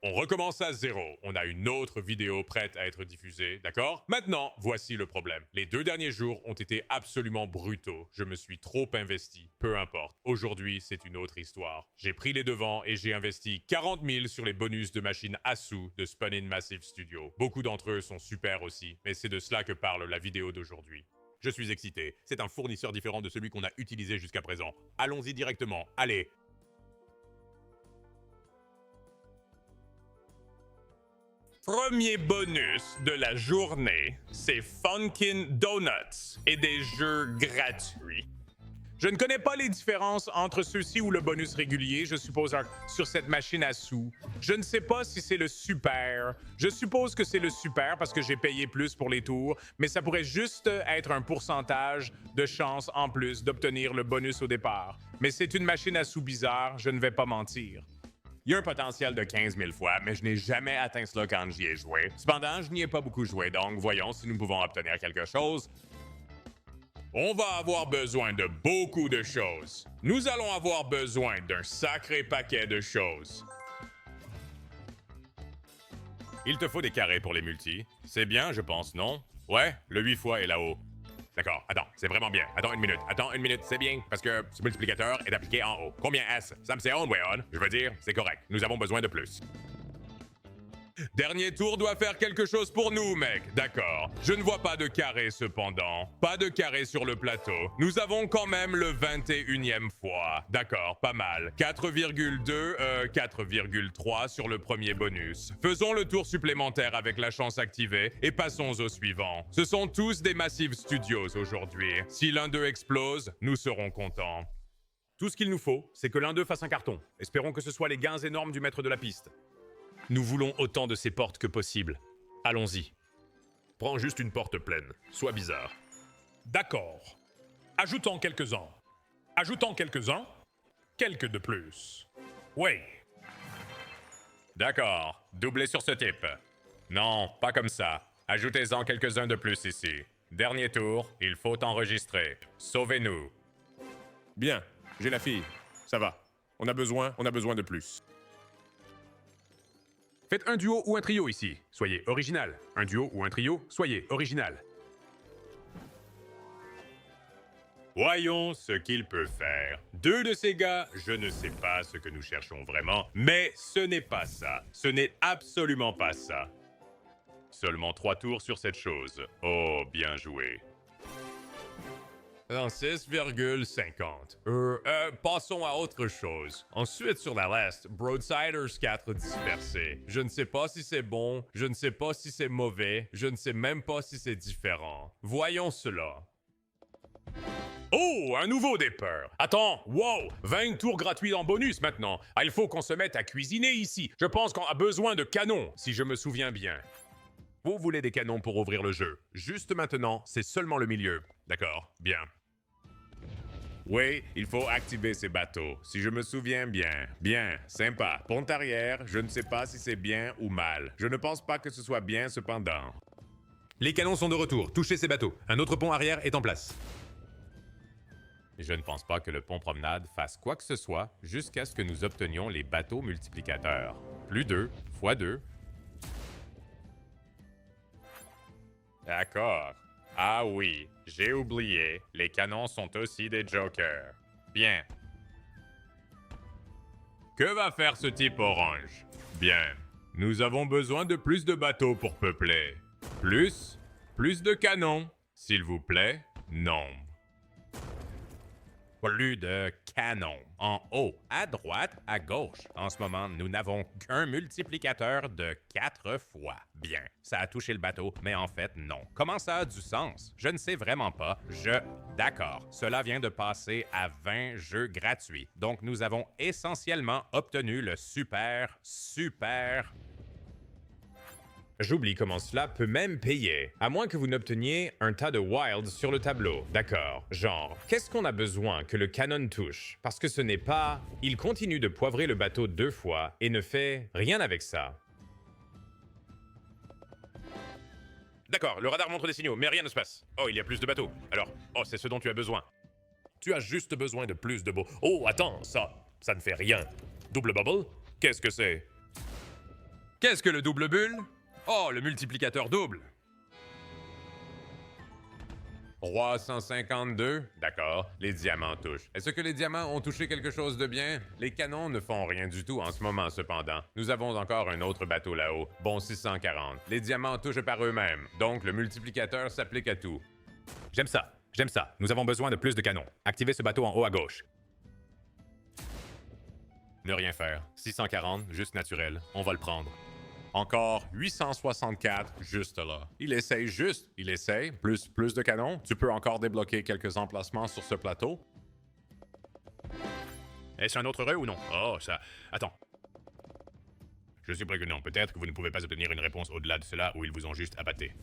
On recommence à zéro. On a une autre vidéo prête à être diffusée, d'accord? Maintenant, voici le problème. Les 2 derniers jours ont été absolument brutaux. Je me suis trop investi. Peu importe. Aujourd'hui, c'est une autre histoire. J'ai pris les devants et j'ai investi 40 000 sur les bonus de machines Asu de Spun-In Massive Studio. Beaucoup d'entre eux sont super aussi, mais c'est de cela que parle la vidéo d'aujourd'hui. Je suis excité. C'est un fournisseur différent de celui qu'on a utilisé jusqu'à présent. Allons-y directement. Allez! Premier bonus de la journée, c'est Funkin' Donuts et des jeux gratuits. Je ne connais pas les différences entre ceux-ci ou le bonus régulier, je suppose, sur cette machine à sous. Je ne sais pas si c'est le super. Je suppose que c'est le super parce que j'ai payé plus pour les tours, mais ça pourrait juste être un pourcentage de chance en plus d'obtenir le bonus au départ. Mais c'est une machine à sous bizarre, je ne vais pas mentir. Il y a un potentiel de 15 000 fois, mais je n'ai jamais atteint cela quand j'y ai joué. Cependant, je n'y ai pas beaucoup joué, donc voyons si nous pouvons obtenir quelque chose. On va avoir besoin de beaucoup de choses. Nous allons avoir besoin d'un sacré paquet de choses. Il te faut des carrés pour les multis. C'est bien, je pense, non? Ouais, le 8 fois est là-haut. D'accord, attends, c'est vraiment bien. Attends une minute, c'est bien, parce que ce multiplicateur est appliqué en haut. Combien S? Ça me c'est on, way on. Je veux dire, c'est correct. Nous avons besoin de plus. Dernier tour doit faire quelque chose pour nous, mec. D'accord. Je ne vois pas de carré, cependant. Pas de carré sur le plateau. Nous avons quand même le 21e fois. D'accord, pas mal. 4,3 sur le premier bonus. Faisons le tour supplémentaire avec la chance activée et passons au suivant. Ce sont tous des Massive Studios aujourd'hui. Si l'un d'eux explose, nous serons contents. Tout ce qu'il nous faut, c'est que l'un d'eux fasse un carton. Espérons que ce soit les gains énormes du maître de la piste. Nous voulons autant de ces portes que possible. Allons-y. Prends juste une porte pleine. Sois bizarre. D'accord. Ajoutons quelques-uns. Ajoutons quelques-uns. Quelques de plus. Oui. D'accord. Doublez sur ce type. Non, pas comme ça. Ajoutez-en quelques-uns de plus ici. Dernier tour, il faut enregistrer. Sauvez-nous. Bien, j'ai la fille. Ça va. On a besoin de plus. Faites un duo ou un trio ici. Soyez original. Un duo ou un trio, soyez original. Voyons ce qu'il peut faire. 2 de ces gars, je ne sais pas ce que nous cherchons vraiment, mais ce n'est pas ça. Ce n'est absolument pas ça. Seulement 3 tours sur cette chose. Oh, bien joué. 6,50. Passons à autre chose. Ensuite, sur la liste, Broadsiders 4 dispersés. Je ne sais pas si c'est bon, je ne sais pas si c'est mauvais, je ne sais même pas si c'est différent. Voyons cela. Oh, un nouveau dépeur. Attends, wow, 20 tours gratuits en bonus maintenant. Ah, il faut qu'on se mette à cuisiner ici. Je pense qu'on a besoin de canons, si je me souviens bien. Vous voulez des canons pour ouvrir le jeu. Juste maintenant, c'est seulement le milieu. D'accord, bien. Oui, il faut activer ces bateaux, si je me souviens bien. Bien, sympa. Pont arrière, je ne sais pas si c'est bien ou mal. Je ne pense pas que ce soit bien cependant. Les canons sont de retour. Touchez ces bateaux. Un autre pont arrière est en place. Je ne pense pas que le pont promenade fasse quoi que ce soit jusqu'à ce que nous obtenions les bateaux multiplicateurs. Plus 2 fois 2. D'accord. Ah oui, j'ai oublié. Les canons sont aussi des jokers. Bien. Que va faire ce type orange? Bien. Nous avons besoin de plus de bateaux pour peupler. Plus de canons. S'il vous plaît, nombre. Plus de canons. En haut, à droite, à gauche. En ce moment, nous n'avons qu'un multiplicateur de 4 fois. Bien, ça a touché le bateau, mais en fait, non. Comment ça a du sens? Je ne sais vraiment pas. D'accord, cela vient de passer à 20 jeux gratuits. Donc, nous avons essentiellement obtenu le super... J'oublie comment cela peut même payer. À moins que vous n'obteniez un tas de wilds sur le tableau. D'accord. Genre, qu'est-ce qu'on a besoin que le canon touche? Parce que ce n'est pas... Il continue de poivrer le bateau 2 fois et ne fait rien avec ça. D'accord, le radar montre des signaux, mais rien ne se passe. Oh, il y a plus de bateaux. Alors, c'est ce dont tu as besoin. Tu as juste besoin de plus de beaux... Oh, attends, ça ne fait rien. Double bubble? Qu'est-ce que c'est? Qu'est-ce que le double bulle? Oh, le multiplicateur double. 352. D'accord, les diamants touchent. Est-ce que les diamants ont touché quelque chose de bien? Les canons ne font rien du tout en ce moment, cependant. Nous avons encore un autre bateau là-haut. Bon 640. Les diamants touchent par eux-mêmes, donc le multiplicateur s'applique à tout. J'aime ça. J'aime ça. Nous avons besoin de plus de canons. Activez ce bateau en haut à gauche. Ne rien faire. 640, juste naturel. On va le prendre. Encore 864, juste là. Il essaye juste. Il essaye. Plus de canons. Tu peux encore débloquer quelques emplacements sur ce plateau. Est-ce un autre heureux ou non? Oh, ça... Attends. Je suppose que non. Peut-être que vous ne pouvez pas obtenir une réponse au-delà de cela où ils vous ont juste abatté.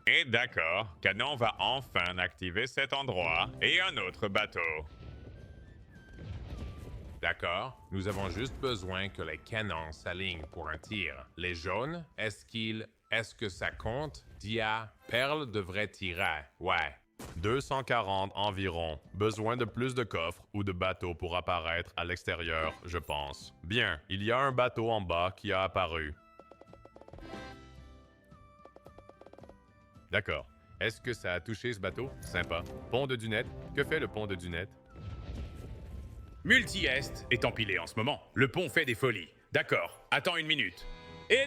Et d'accord, Canon va enfin activer cet endroit et un autre bateau. D'accord. Nous avons juste besoin que les canons s'alignent pour un tir. Les jaunes, est-ce que ça compte? Dia, Perle devrait tirer. Ouais. 240 environ. Besoin de plus de coffres ou de bateaux pour apparaître à l'extérieur, je pense. Bien, il y a un bateau en bas qui a apparu. D'accord. Est-ce que ça a touché ce bateau? Sympa. Pont de Dunette. Que fait le pont de Dunette? Multi-Est est empilé en ce moment. Le pont fait des folies. D'accord. Attends une minute. Et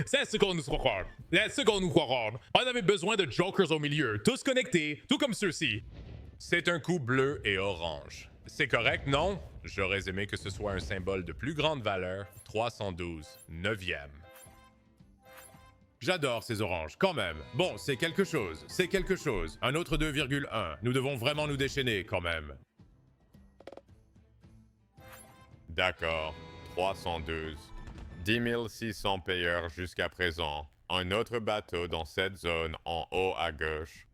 c'est ce qu'on nous croit. C'est ce qu'on nous croit. On avait besoin de jokers au milieu, tous connectés, tout comme ceux-ci. C'est un coup bleu et orange. C'est correct, non? J'aurais aimé que ce soit un symbole de plus grande valeur. 312, 9e. J'adore ces oranges, quand même. Bon, c'est quelque chose, c'est quelque chose. Un autre 2,1. Nous devons vraiment nous déchaîner, quand même. D'accord, 312. 10 600 payeurs jusqu'à présent. Un autre bateau dans cette zone en haut à gauche.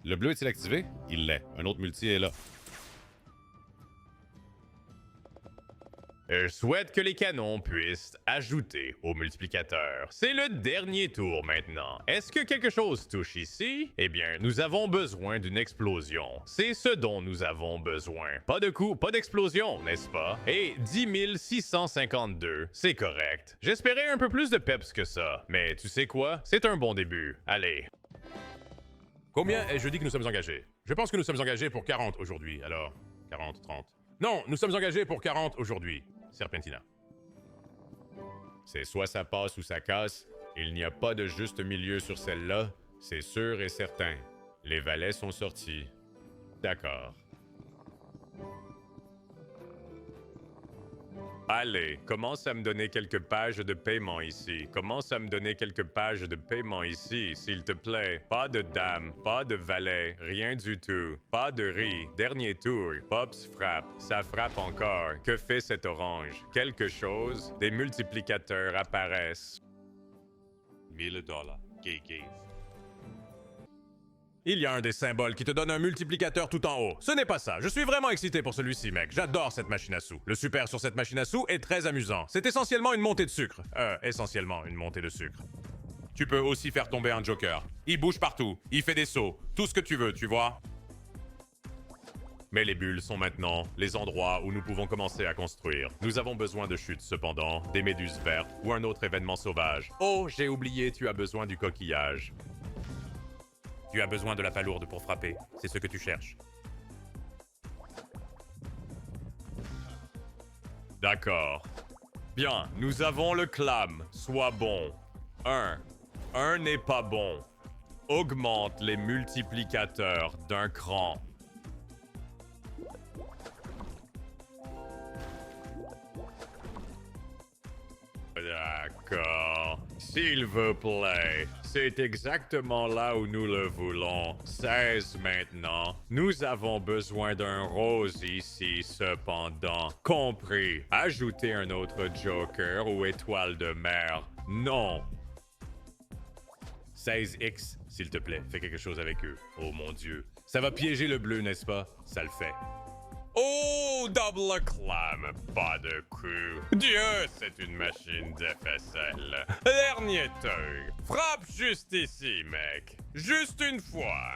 Le bleu est-il activé? Il l'est. Un autre multi est là. Je souhaite que les canons puissent ajouter au multiplicateur. C'est le dernier tour maintenant. Est-ce que quelque chose touche ici? Eh bien, nous avons besoin d'une explosion. C'est ce dont nous avons besoin. Pas de coup, pas d'explosion, n'est-ce pas? Et 10 652, c'est correct. J'espérais un peu plus de peps que ça. Mais tu sais quoi? C'est un bon début. Allez. Combien ai-je dit que nous sommes engagés? Je pense que nous sommes engagés pour 40 aujourd'hui, alors... 40, 30... Non, nous sommes engagés pour 40 aujourd'hui. Serpentina. C'est soit ça passe ou ça casse. Il n'y a pas de juste milieu sur celle-là. C'est sûr et certain. Les valets sont sortis. D'accord. Allez, commence à me donner quelques pages de paiement ici. Commence à me donner quelques pages de paiement ici, s'il te plaît. Pas de dames, pas de valets, rien du tout. Pas de riz. Dernier tour. Pops frappe. Ça frappe encore. Que fait cet orange? Quelque chose? Des multiplicateurs apparaissent. $1000. Give. Il y a un des symboles qui te donne un multiplicateur tout en haut. Ce n'est pas ça. Je suis vraiment excité pour celui-ci, mec. J'adore cette machine à sous. Le super sur cette machine à sous est très amusant. C'est essentiellement une montée de sucre. Essentiellement une montée de sucre. Tu peux aussi faire tomber un joker. Il bouge partout. Il fait des sauts. Tout ce que tu veux, tu vois. Mais les bulles sont maintenant les endroits où nous pouvons commencer à construire. Nous avons besoin de chutes, cependant, des méduses vertes ou un autre événement sauvage. Oh, j'ai oublié, tu as besoin du coquillage. Tu as besoin de la palourde pour frapper. C'est ce que tu cherches. D'accord. Bien, nous avons le clam. Sois bon. 1. 1 n'est pas bon. Augmente les multiplicateurs d'un cran. D'accord. S'il vous plaît. C'est exactement là où nous le voulons. 16 maintenant. Nous avons besoin d'un rose ici, cependant. Compris. Ajoutez un autre joker ou étoile de mer. Non. 16X, s'il te plaît. Fais quelque chose avec eux. Oh mon Dieu. Ça va piéger le bleu, n'est-ce pas? Ça le fait. Oh, double clam, pas de coup. Dieu, c'est une machine de faisselle. Dernier tour. Frappe juste ici, mec. Juste une fois.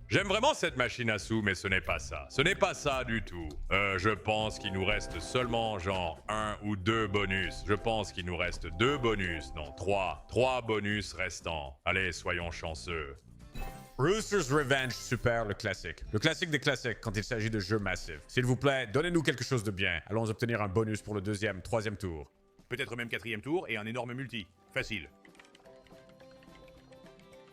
J'aime vraiment cette machine à sous, mais ce n'est pas ça. Ce n'est pas ça du tout. Je pense qu'il nous reste seulement genre 1 ou 2 bonus. Je pense qu'il nous reste 2 bonus. Non, 3. 3 bonus restants. Allez, soyons chanceux. Rooster's Revenge Super, le classique. Le classique des classiques quand il s'agit de jeux massifs. S'il vous plaît, donnez-nous quelque chose de bien. Allons obtenir un bonus pour le 2e, 3e tour. Peut-être même 4e tour et un énorme multi. Facile.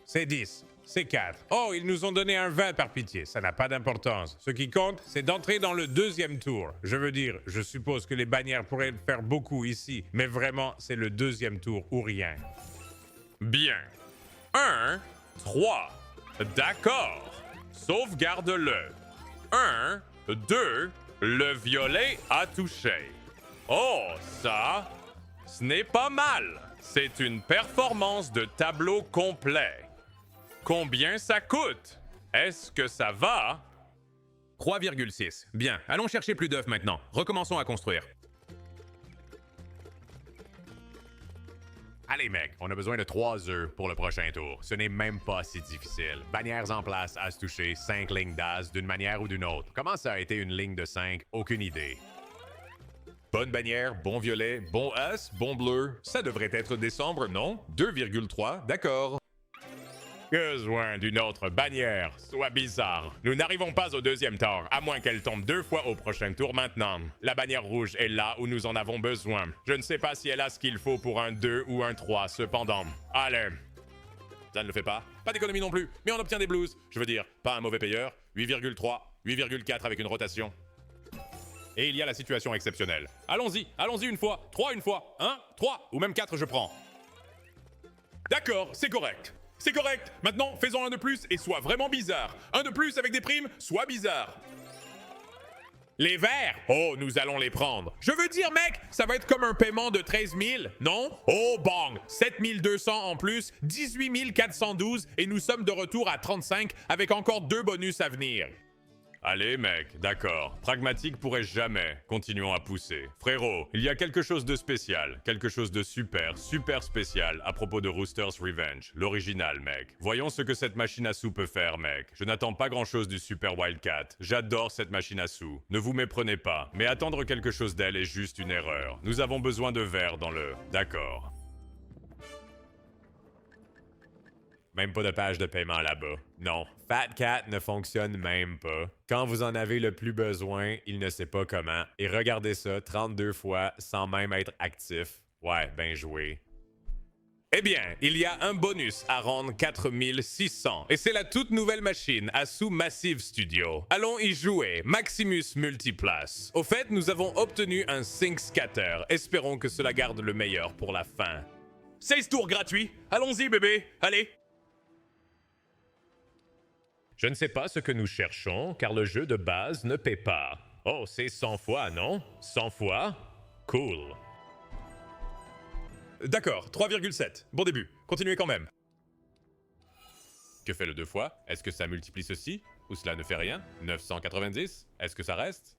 C'est 10. C'est 4. Oh, ils nous ont donné un 20 par pitié. Ça n'a pas d'importance. Ce qui compte, c'est d'entrer dans le 2e tour. Je veux dire, je suppose que les bannières pourraient faire beaucoup ici, mais vraiment, c'est le 2e tour ou rien. Bien. 1, 3. D'accord. Sauvegarde-le. 1, 2. Le violet a touché. Oh, ça, ce n'est pas mal. C'est une performance de tableau complet. Combien ça coûte? Est-ce que ça va? 3,6. Bien, allons chercher plus d'œufs maintenant. Recommençons à construire. Allez, mec, on a besoin de 3 œufs pour le prochain tour. Ce n'est même pas si difficile. Bannières en place à se toucher, 5 lignes d'as d'une manière ou d'une autre. Comment ça a été une ligne de 5? Aucune idée. Bonne bannière, bon violet, bon as, bon bleu. Ça devrait être décembre, non? 2,3, d'accord. Besoin d'une autre bannière. Soit bizarre. Nous n'arrivons pas au 2e tour, à moins qu'elle tombe 2 fois au prochain tour maintenant. La bannière rouge est là où nous en avons besoin. Je ne sais pas si elle a ce qu'il faut pour un 2 ou un 3, cependant. Allez. Ça ne le fait pas. Pas d'économie non plus, mais on obtient des blues. Je veux dire, pas un mauvais payeur. 8,3, 8,4 avec une rotation. Et il y a la situation exceptionnelle. Allons-y une fois, 3 une fois, 1, 3, ou même 4 je prends. D'accord, c'est correct. C'est correct. Maintenant, faisons un de plus et sois vraiment bizarre. Un de plus avec des primes, sois bizarre. Les verts! Oh, nous allons les prendre. Je veux dire, mec, ça va être comme un paiement de 13 000, non? Oh, bang! 7 200 en plus, 18 412 et nous sommes de retour à 35 avec encore 2 bonus à venir. Allez, mec, d'accord. Pragmatique pourrait jamais. Continuons à pousser. Frérot, il y a quelque chose de spécial, quelque chose de super, super spécial à propos de Rooster's Revenge, l'original, mec. Voyons ce que cette machine à sous peut faire, mec. Je n'attends pas grand-chose du Super Wildcat. J'adore cette machine à sous. Ne vous méprenez pas, mais attendre quelque chose d'elle est juste une erreur. Nous avons besoin de verre dans le... D'accord. Même pas de page de paiement là-bas. Non, Fat Cat ne fonctionne même pas. Quand vous en avez le plus besoin, il ne sait pas comment. Et regardez ça 32 fois sans même être actif. Ouais, ben joué. Eh bien, il y a un bonus à rendre 4600 et c'est la toute nouvelle machine Asus Massive Studio. Allons y jouer, Maximus Multiplace. Au fait, nous avons obtenu un Sync Scatter. Espérons que cela garde le meilleur pour la fin. 16 tours gratuits. Allons-y, bébé. Allez. Je ne sais pas ce que nous cherchons, car le jeu de base ne paie pas. Oh, c'est 100 fois, non? 100 fois? Cool. D'accord, 3,7. Bon début. Continuez quand même. Que fait le 2 fois? Est-ce que ça multiplie ceci? Ou cela ne fait rien? 990? Est-ce que ça reste?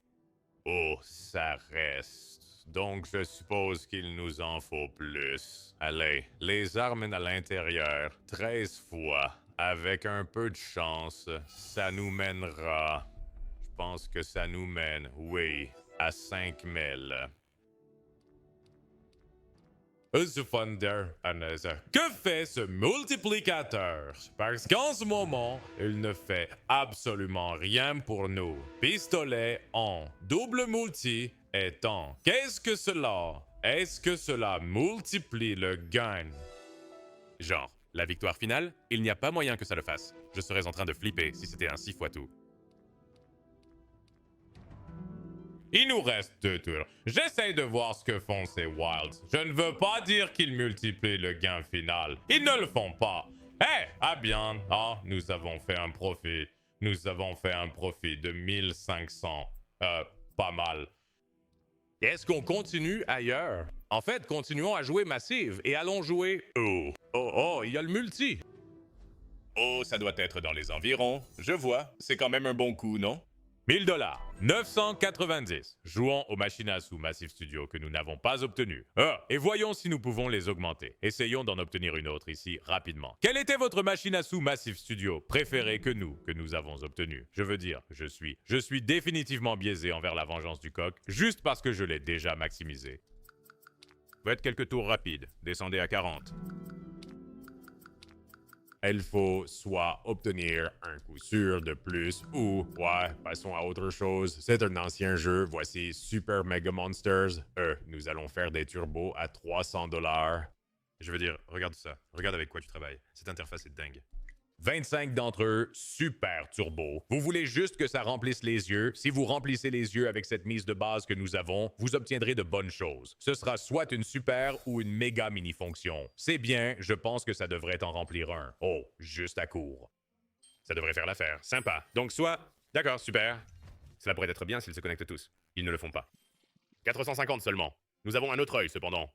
Oh, ça reste. Donc, je suppose qu'il nous en faut plus. Allez, les armes à l'intérieur, 13 fois. Avec un peu de chance, ça nous mènera... Je pense que ça nous mène, oui, à 5000. Que fait ce multiplicateur? Parce qu'en ce moment, il ne fait absolument rien pour nous. Pistolet en double multi est en. Qu'est-ce que cela? Est-ce que cela multiplie le gain? Genre, la victoire finale, il n'y a pas moyen que ça le fasse. Je serais en train de flipper si c'était un 6 fois tout. Il nous reste 2 tours. J'essaie de voir ce que font ces Wilds. Je ne veux pas dire qu'ils multiplient le gain final. Ils ne le font pas. Ah bien. Ah, nous avons fait un profit. Nous avons fait un profit de 1500. Pas mal. Est-ce qu'on continue ailleurs? En fait, continuons à jouer Massive et allons jouer... Oh, il y a le multi. Oh, ça doit être dans les environs. Je vois. C'est quand même un bon coup, non? $1000. 990. Jouons aux machines à sous Massive Studio que nous n'avons pas obtenues. Ah, et voyons si nous pouvons les augmenter. Essayons d'en obtenir une autre ici rapidement. Quelle était votre machine à sous Massive Studio préférée que nous avons obtenue? Je veux dire, je suis définitivement biaisé envers la vengeance du coq, juste parce que je l'ai déjà maximisé. Faites quelques tours rapides. Descendez à 40. Il faut soit obtenir un coup sûr de plus ou, ouais, passons à autre chose. C'est un ancien jeu, voici Super Mega Monsters. Nous allons faire des turbos à $300. Je veux dire, regarde ça. Regarde avec quoi tu travailles. Cette interface est dingue. 25 d'entre eux, super turbo. Vous voulez juste que ça remplisse les yeux. Si vous remplissez les yeux avec cette mise de base que nous avons, vous obtiendrez de bonnes choses. Ce sera soit une super ou une méga mini-fonction. C'est bien, je pense que ça devrait en remplir un. Oh, juste à court. Ça devrait faire l'affaire. Sympa. Donc soit... D'accord, super. Cela pourrait être bien s'ils se connectent tous. Ils ne le font pas. 450 seulement. Nous avons un autre œil, cependant.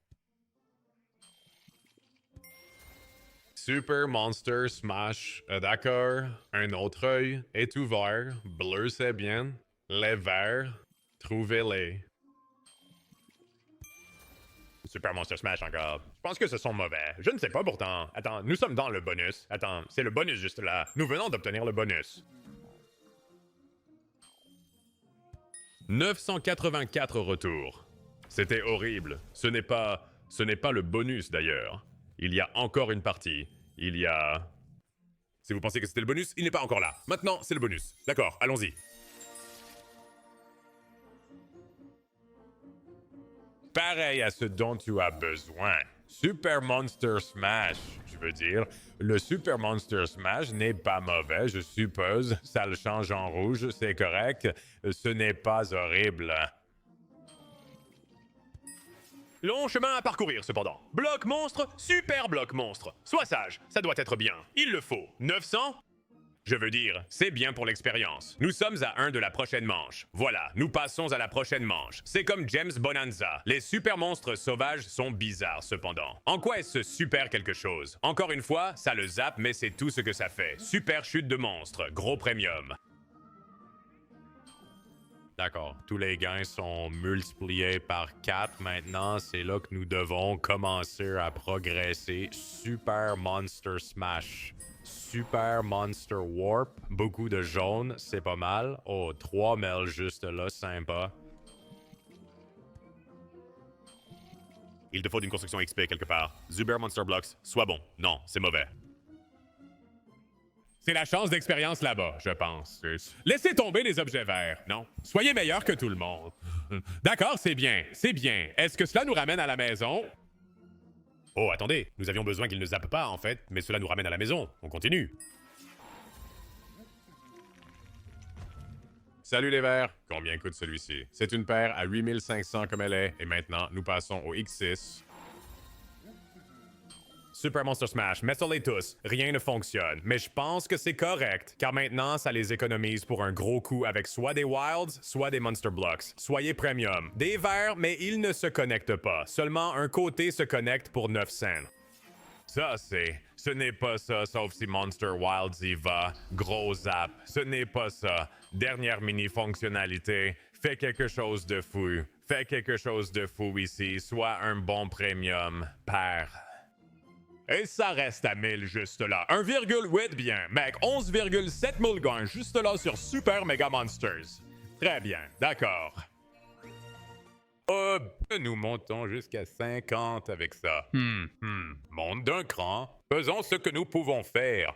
Super Monster Smash, d'accord. Un autre œil est ouvert. Bleu, c'est bien. Les verts, trouvez-les. Super Monster Smash encore. Je pense que ce sont mauvais. Je ne sais pas pourtant. Attends, nous sommes dans le bonus. Attends, c'est le bonus juste là. Nous venons d'obtenir le bonus. 984 retours. C'était horrible. Ce n'est pas le bonus d'ailleurs. Il y a encore une partie. Il y a... Si vous pensez que c'était le bonus, il n'est pas encore là. Maintenant, c'est le bonus. D'accord, allons-y. Pareil à ce dont tu as besoin. Super Monster Smash, je veux dire. Le Super Monster Smash n'est pas mauvais, je suppose. Ça le change en rouge, c'est correct. Ce n'est pas horrible. Long chemin à parcourir, cependant. Bloc monstre, super bloc monstre. Sois sage, ça doit être bien. Il le faut. 900? Je veux dire, c'est bien pour l'expérience. Nous sommes à 1 de la prochaine manche. Voilà, nous passons à la prochaine manche. C'est comme James Bonanza. Les super monstres sauvages sont bizarres, cependant. En quoi est-ce super quelque chose? Encore une fois, ça le zappe, mais c'est tout ce que ça fait. Super chute de monstres, gros premium. D'accord. Tous les gains sont multipliés par 4 maintenant. C'est là que nous devons commencer à progresser. Super Monster Smash. Super Monster Warp. Beaucoup de jaune, c'est pas mal. Oh, 3 mails juste là, sympa. Il te faut d'une construction XP quelque part. Zuber Monster Blocks, sois bon. Non, c'est mauvais. C'est la chance d'expérience là-bas, je pense. Laissez tomber les objets verts. Non. Soyez meilleur que tout le monde. D'accord, c'est bien, c'est bien. Est-ce que cela nous ramène à la maison? Oh, attendez. Nous avions besoin qu'il ne zappe pas, en fait, mais cela nous ramène à la maison. On continue. Salut les verts. Combien coûte celui-ci? C'est une paire à 8500 comme elle est. Et maintenant, nous passons au X6. Super Monster Smash, mets-les tous. Rien ne fonctionne. Mais je pense que c'est correct, car maintenant, ça les économise pour un gros coup avec soit des Wilds, soit des Monster Blocks. Soyez premium. Des verts, mais ils ne se connectent pas. Seulement un côté se connecte pour 9 cents. Ça, ce n'est pas ça, sauf si Monster Wilds y va. Gros zap. Ce n'est pas ça. Dernière mini-fonctionnalité. Fais quelque chose de fou. Fais quelque chose de fou ici. Soit un bon premium. Père. Et ça reste à 1000 juste là. 1,8 bien. Mec, 11,7 000 gains juste là sur Super Mega Monsters. Très bien, d'accord. Nous montons jusqu'à 50 avec ça. Monte d'un cran. Faisons ce que nous pouvons faire.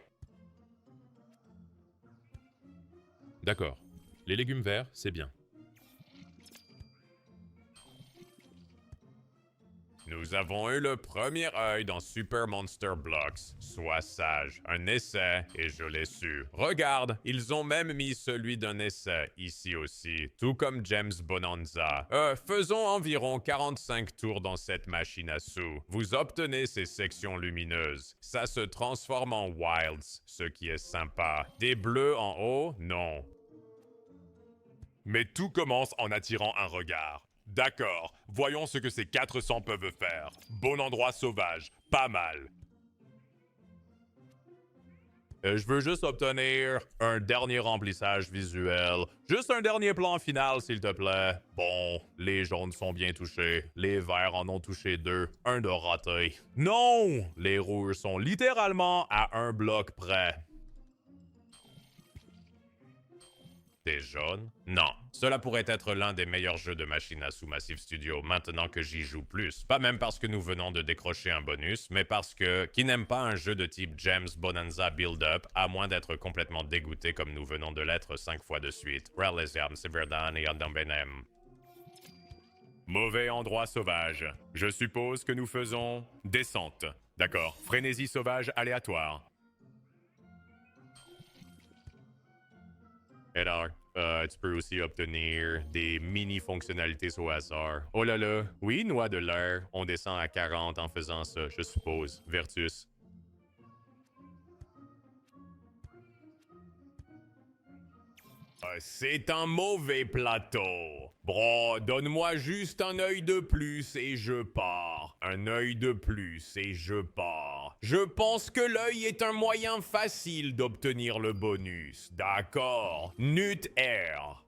D'accord. Les légumes verts, c'est bien. Nous avons eu le premier œil dans Super Monster Blocks. Sois sage. Un essai, et je l'ai su. Regarde, ils ont même mis celui d'un essai ici aussi, tout comme James Bonanza. Faisons environ 45 tours dans cette machine à sous. Vous obtenez ces sections lumineuses. Ça se transforme en Wilds, ce qui est sympa. Des bleus en haut? Non. Mais tout commence en attirant un regard. D'accord, voyons ce que ces 400 peuvent faire. Bon endroit sauvage, pas mal. Je veux juste obtenir un dernier remplissage visuel. Juste un dernier plan final, s'il te plaît. Bon, les jaunes sont bien touchés. Les verts en ont touché 2. Un de raté. Non! Les rouges sont littéralement à un bloc près. Des jaunes? Non. Cela pourrait être l'un des meilleurs jeux de machine à sous Massive Studio maintenant que j'y joue plus. Pas même parce que nous venons de décrocher un bonus, mais parce que qui n'aime pas un jeu de type Gems Bonanza Build-Up, à moins d'être complètement dégoûté comme nous venons de l'être 5 fois de suite. Relesiam, Severdan et Andambenem. Mauvais endroit sauvage. Je suppose que nous faisons descente. D'accord. Frénésie sauvage aléatoire. Alors, tu peux aussi obtenir des mini-fonctionnalités au hasard. Oh là là, oui, noix de l'air. On descend à 40 en faisant ça, je suppose. Vertus. C'est un mauvais plateau. Bro, donne-moi juste un œil de plus et je pars. Un œil de plus et je pars. Je pense que l'œil est un moyen facile d'obtenir le bonus. D'accord. Nut Air.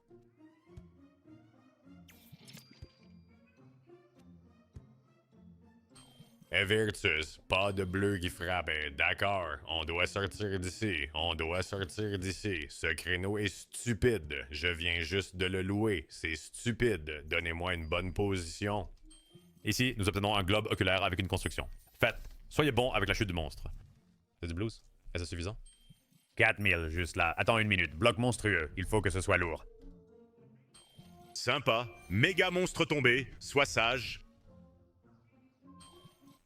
Et Virtus, pas de bleu qui frappe, d'accord. On doit sortir d'ici, on doit sortir d'ici. Ce créneau est stupide, je viens juste de le louer, c'est stupide. Donnez-moi une bonne position. Ici, nous obtenons un globe oculaire avec une construction. Faites, soyez bon avec la chute du monstre. C'est du blues? Est-ce suffisant? 4000, juste là. Attends une minute, bloc monstrueux, il faut que ce soit lourd. Sympa. Méga monstre tombé. Sois sage.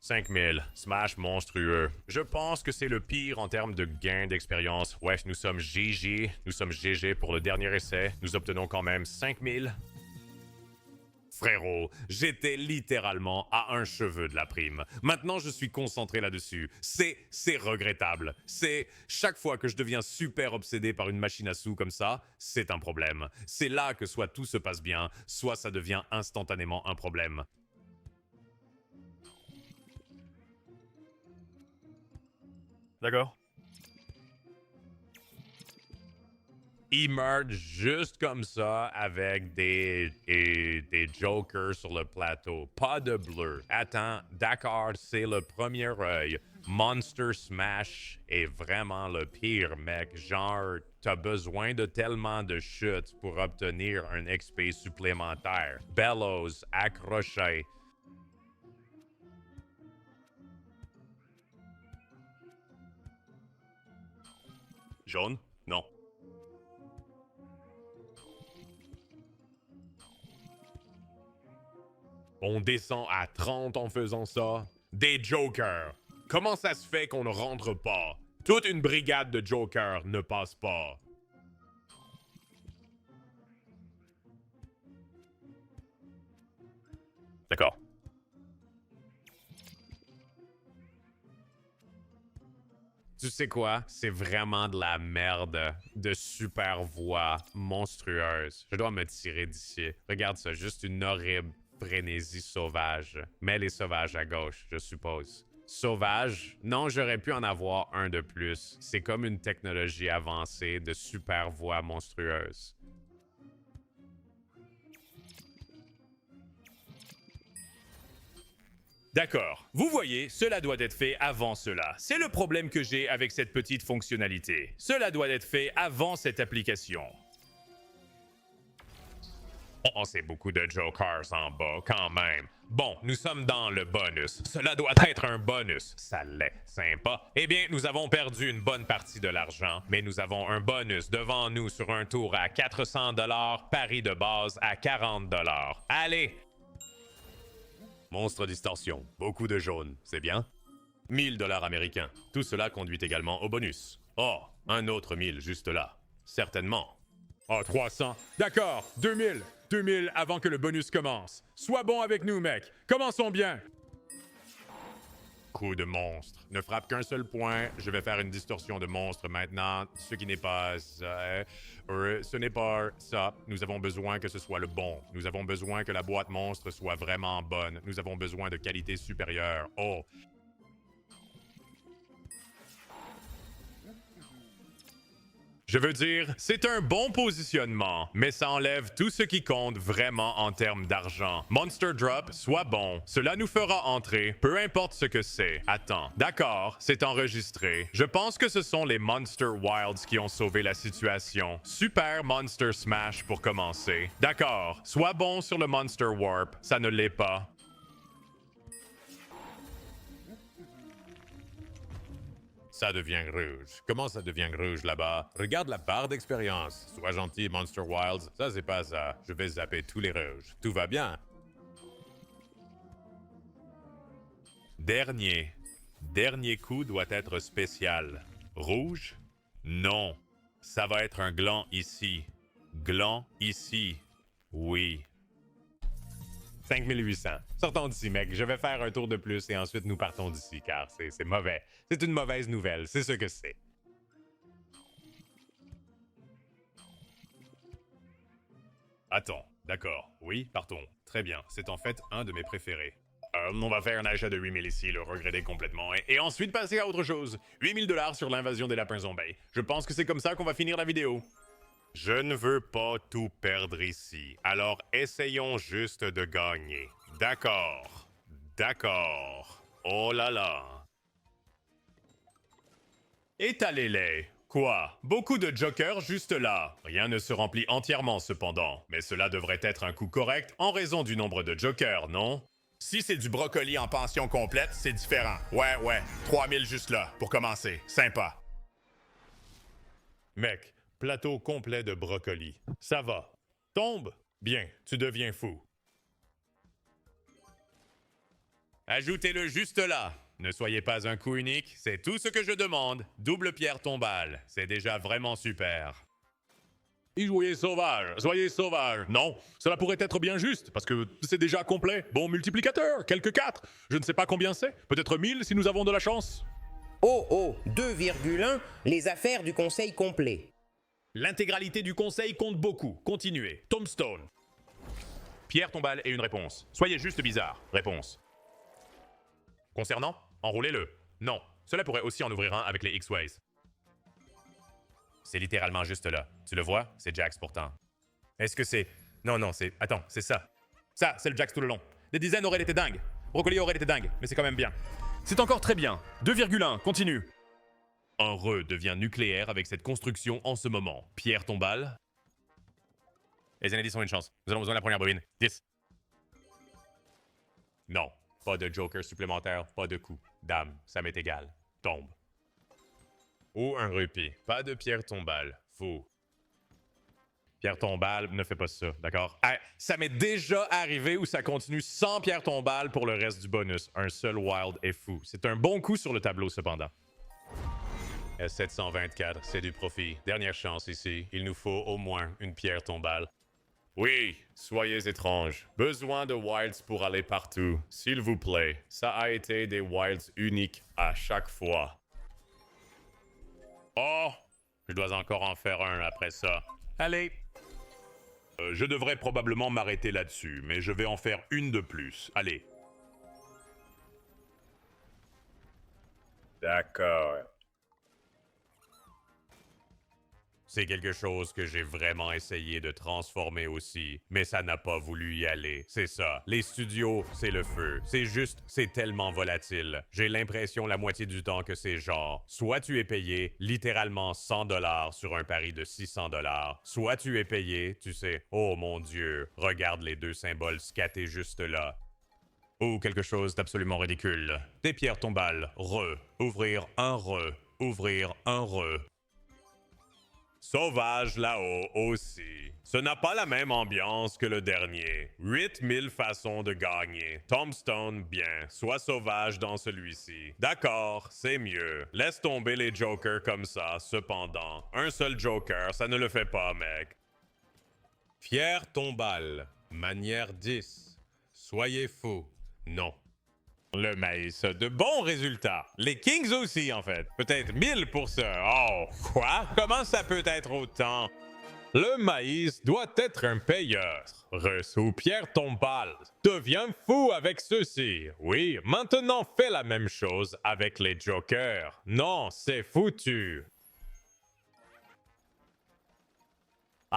5000, smash monstrueux. Je pense que c'est le pire en termes de gain d'expérience. Ouais, nous sommes GG, nous sommes GG pour le dernier essai. Nous obtenons quand même 5000. Frérot, j'étais littéralement à un cheveu de la prime. Maintenant, je suis concentré là-dessus. C'est regrettable. C'est chaque fois que je deviens super obsédé par une machine à sous comme ça, c'est un problème. C'est là que soit tout se passe bien, soit ça devient instantanément un problème. D'accord. Il meurt juste comme ça avec des jokers sur le plateau. Pas de bleu. Attends, d'accord, c'est le premier œil. Monster Smash est vraiment le pire, mec. Genre, t'as besoin de tellement de chutes pour obtenir un XP supplémentaire. Bellows, accroché. Jaune? Non. On descend à 30 en faisant ça. Des jokers. Comment ça se fait qu'on ne rentre pas? Toute une brigade de jokers ne passe pas. D'accord. Tu sais quoi? C'est vraiment de la merde de super voix monstrueuse. Je dois me tirer d'ici. Regarde ça, juste une horrible frénésie sauvage. Mais les sauvages à gauche, je suppose. Sauvage? Non, j'aurais pu en avoir un de plus. C'est comme une technologie avancée de super voix monstrueuse. D'accord. Vous voyez, cela doit être fait avant cela. C'est le problème que j'ai avec cette petite fonctionnalité. Cela doit être fait avant cette application. Oh, c'est beaucoup de jokers en bas, quand même. Bon, nous sommes dans le bonus. Cela doit être un bonus. Ça l'est. Sympa. Eh bien, nous avons perdu une bonne partie de l'argent, mais nous avons un bonus devant nous sur un tour à 400 $, pari de base à 40 $. Allez! Monstre distorsion. Beaucoup de jaune. C'est bien? 1000 $ américains. Tout cela conduit également au bonus. Oh, un autre 1000 juste là. Certainement. Oh, 300. D'accord, 2000. 2000 avant que le bonus commence. Sois bon avec nous, mec. Commençons bien. Coup de monstre. Ne frappe qu'un seul point. Je vais faire une distorsion de monstre maintenant. Ce qui n'est pas... ce n'est pas ça. Nous avons besoin que ce soit le bon. Nous avons besoin que la boîte monstre soit vraiment bonne. Nous avons besoin de qualité supérieure. Oh. Je veux dire, c'est un bon positionnement, mais ça enlève tout ce qui compte vraiment en termes d'argent. Monster Drop, soit bon. Cela nous fera entrer, peu importe ce que c'est. Attends, d'accord, c'est enregistré. Je pense que ce sont les Monster Wilds qui ont sauvé la situation. Super Monster Smash pour commencer. D'accord, soit bon sur le Monster Warp, ça ne l'est pas. Ça devient rouge. Comment ça devient rouge là-bas? Regarde la barre d'expérience. Sois gentil, Monster Wilds. Ça, c'est pas ça. Je vais zapper tous les rouges. Tout va bien. Dernier coup doit être spécial. Rouge? Non. Ça va être un gland ici. Gland ici. Oui. 5800. Sortons d'ici, mec. Je vais faire un tour de plus et ensuite nous partons d'ici, car c'est mauvais. C'est une mauvaise nouvelle, c'est ce que c'est. Attends, d'accord. Oui, partons. Très bien, c'est en fait un de mes préférés. On va faire un achat de 8000 ici, le regretter complètement, et ensuite passer à autre chose. 8000 $ sur l'invasion des lapins zombies. Je pense que c'est comme ça qu'on va finir la vidéo. Je ne veux pas tout perdre ici. Alors essayons juste de gagner. D'accord. D'accord. Oh là là. Étalez-les. Quoi? Beaucoup de jokers juste là. Rien ne se remplit entièrement cependant. Mais cela devrait être un coup correct en raison du nombre de jokers, non? Si c'est du brocoli en pension complète, c'est différent. Ouais, 3000 juste là, pour commencer. Sympa. Mec, plateau complet de brocoli. Ça va. Tombe? Bien, tu deviens fou. Ajoutez-le juste là. Ne soyez pas un coup unique, c'est tout ce que je demande. Double pierre tombale, c'est déjà vraiment super. Et soyez sauvage. Non, cela pourrait être bien juste, parce que c'est déjà complet. Bon multiplicateur, quelques 4. Je ne sais pas combien c'est. Peut-être 1000 si nous avons de la chance. Oh, 2,1, les affaires du conseil complet. L'intégralité du conseil compte beaucoup. Continuez. Tombstone. Pierre tombale et une réponse. Soyez juste bizarre. Réponse. Concernant, enroulez-le. Non, cela pourrait aussi en ouvrir un avec les X-Ways. C'est littéralement juste là. Tu le vois? C'est Jax pourtant. Est-ce que c'est... Non, c'est... Attends, c'est ça. Ça, c'est le Jax tout le long. Des dizaines auraient été dingues. Brocoli aurait été dingue, mais c'est quand même bien. C'est encore très bien. 2,1, continue. Un re devient nucléaire avec cette construction en ce moment. Pierre tombale. Les Zenadis ont une chance. Nous avons besoin de la première bobine. 10. Non. Pas de joker supplémentaire, pas de coup. Dame, ça m'est égal. Tombe. Ou un rupee. Pas de pierre tombale. Faux. Pierre tombale ne fait pas ça, d'accord? Ah, ça m'est déjà arrivé où ça continue sans pierre tombale pour le reste du bonus. Un seul wild est fou. C'est un bon coup sur le tableau cependant. S724, c'est du profit. Dernière chance ici. Il nous faut au moins une pierre tombale. Oui, soyez étranges. Besoin de wilds pour aller partout. S'il vous plaît. Ça a été des wilds uniques à chaque fois. Oh! Je dois encore en faire un après ça. Allez! Je devrais probablement m'arrêter là-dessus, mais je vais en faire une de plus. Allez. D'accord. C'est quelque chose que j'ai vraiment essayé de transformer aussi, mais ça n'a pas voulu y aller. C'est ça. Les studios, c'est le feu. C'est juste, c'est tellement volatile. J'ai l'impression la moitié du temps que c'est genre, soit tu es payé littéralement 100 $ sur un pari de 600 $, soit tu es payé, tu sais, oh mon Dieu, regarde les deux symboles scatés juste là. Ou quelque chose d'absolument ridicule. Des pierres tombales, ouvrir un ouvrir un Sauvage là-haut aussi. Ce n'a pas la même ambiance que le dernier. 8000 façons de gagner. Tombstone, bien. Sois sauvage dans celui-ci. D'accord, c'est mieux. Laisse tomber les jokers comme ça, cependant. Un seul joker, ça ne le fait pas, mec. Pierre tombale. Manière 10. Soyez fous. Non. Le maïs, de bons résultats. Les Kings aussi, en fait. Peut-être 1000 pour ça. Oh, quoi? Comment ça peut être autant? Le maïs doit être un payeur. Reçoit Pierre tombale. Deviens fou avec ceci. Oui, maintenant fais la même chose avec les jokers. Non, c'est foutu.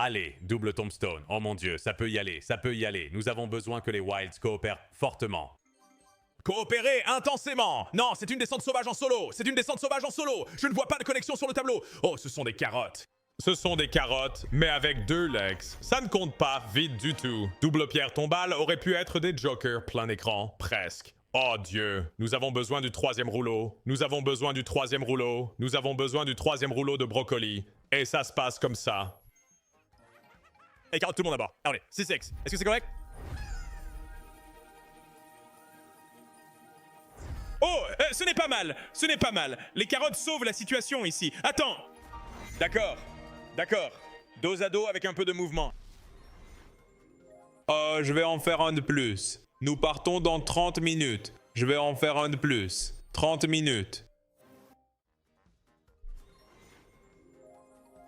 Allez, double tombstone. Oh mon dieu, ça peut y aller, ça peut y aller. Nous avons besoin que les Wilds coopèrent fortement. Coopérer intensément. Non, c'est une descente sauvage en solo. C'est une descente sauvage en solo. Je ne vois pas de connexion sur le tableau. Oh, ce sont des carottes. Ce sont des carottes, mais avec 2 legs. Ça ne compte pas vite du tout. Double pierre tombale aurait pu être des jokers plein écran, presque. Oh Dieu, nous avons besoin du 3e rouleau. Nous avons besoin du 3e rouleau. Nous avons besoin du 3e rouleau de brocoli. Et ça se passe comme ça. Hey, carotte, tout le monde d'abord. Allez, 6x. Est-ce que c'est correct? Oh, ce n'est pas mal. Ce n'est pas mal. Les carottes sauvent la situation ici. Attends. D'accord. D'accord. Dos à dos avec un peu de mouvement. Oh, je vais en faire un de plus. Nous partons dans 30 minutes. Je vais en faire un de plus. 30 minutes.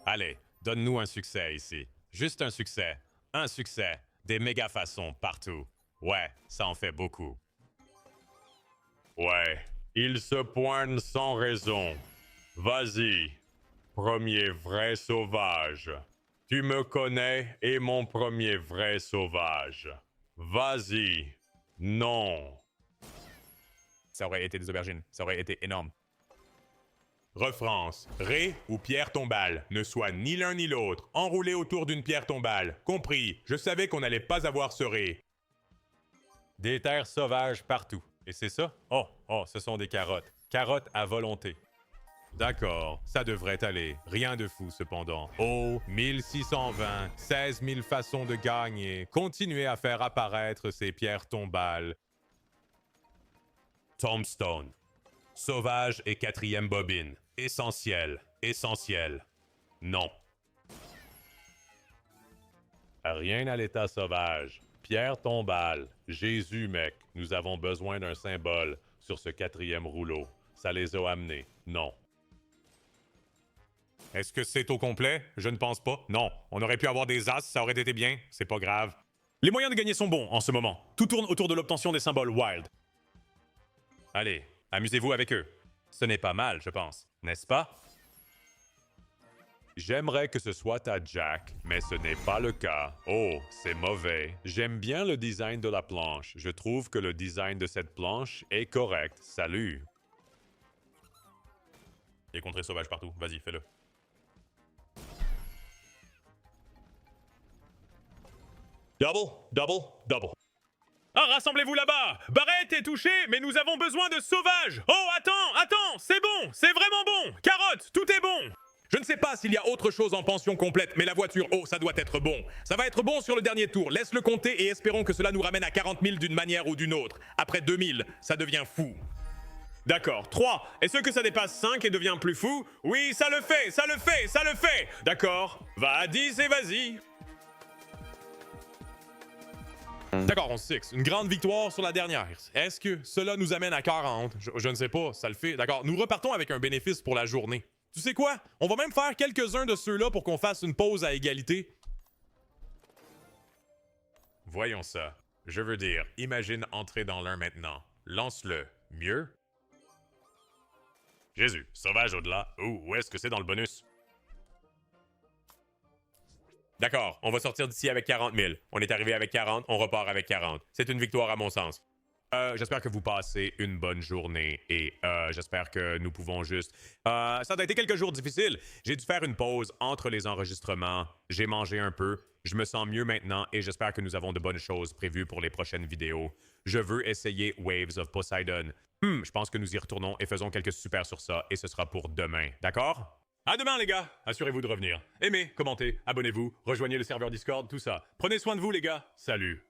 Allez, donne-nous un succès ici. Juste un succès. Un succès. Des méga façons partout. Ouais, ça en fait beaucoup. Ouais, il se pointe sans raison. Vas-y, premier vrai sauvage. Tu me connais et mon premier vrai sauvage. Vas-y. Non. Ça aurait été des aubergines. Ça aurait été énorme. Refrance. Ré ou pierre tombale. Ne soit ni l'un ni l'autre. Enroulé autour d'une pierre tombale. Compris. Je savais qu'on n'allait pas avoir ce ré. Des terres sauvages partout. Et c'est ça? Oh, ce sont des carottes. Carottes à volonté. D'accord, ça devrait aller. Rien de fou cependant. Oh, 1620, 16 000 façons de gagner. Continuez à faire apparaître ces pierres tombales. Tombstone. Sauvage et 4e bobine. Essentiel. Essentiel. Non. Rien à l'état sauvage. Pierre tombale. Jésus, mec. Nous avons besoin d'un symbole sur ce 4e rouleau. Ça les a amenés. Non. Est-ce que c'est au complet? Je ne pense pas. Non. On aurait pu avoir des as, ça aurait été bien. C'est pas grave. Les moyens de gagner sont bons en ce moment. Tout tourne autour de l'obtention des symboles wild. Allez, amusez-vous avec eux. Ce n'est pas mal, je pense. N'est-ce pas? J'aimerais que ce soit à Jack, mais ce n'est pas le cas. Oh, c'est mauvais. J'aime bien le design de la planche. Je trouve que le design de cette planche est correct. Salut. Des contrées sauvages partout. Vas-y, fais-le. Double, double, double. Ah, rassemblez-vous là-bas! Barrett est touché, mais nous avons besoin de sauvages! Oh, attends, c'est bon! C'est vraiment bon! Carotte, tout est bon! Je ne sais pas s'il y a autre chose en pension complète, mais la voiture, oh, ça doit être bon. Ça va être bon sur le dernier tour. Laisse-le compter et espérons que cela nous ramène à 40 000 d'une manière ou d'une autre. Après 2000, ça devient fou. D'accord, 3. Est-ce que ça dépasse 5 et devient plus fou? Oui, ça le fait, ça le fait, ça le fait! D'accord, va à 10 et vas-y! D'accord, on se fixe. Une grande victoire sur la dernière. Est-ce que cela nous amène à 40? Je ne sais pas, ça le fait. D'accord, nous repartons avec un bénéfice pour la journée. Tu sais quoi? On va même faire quelques-uns de ceux-là pour qu'on fasse une pause à égalité. Voyons ça. Je veux dire, imagine entrer dans l'un maintenant. Lance-le. Mieux? Jésus, sauvage au-delà. Où est-ce que c'est dans le bonus? D'accord, on va sortir d'ici avec 40 000. On est arrivé avec 40, on repart avec 40. C'est une victoire à mon sens. J'espère que vous passez une bonne journée et j'espère que nous pouvons juste... Ça a été quelques jours difficiles. J'ai dû faire une pause entre les enregistrements. J'ai mangé un peu. Je me sens mieux maintenant et j'espère que nous avons de bonnes choses prévues pour les prochaines vidéos. Je veux essayer Waves of Poseidon. Je pense que nous y retournons et faisons quelques super sur ça et ce sera pour demain. D'accord? À demain, les gars! Assurez-vous de revenir. Aimez, commentez, abonnez-vous, rejoignez le serveur Discord, tout ça. Prenez soin de vous, les gars. Salut!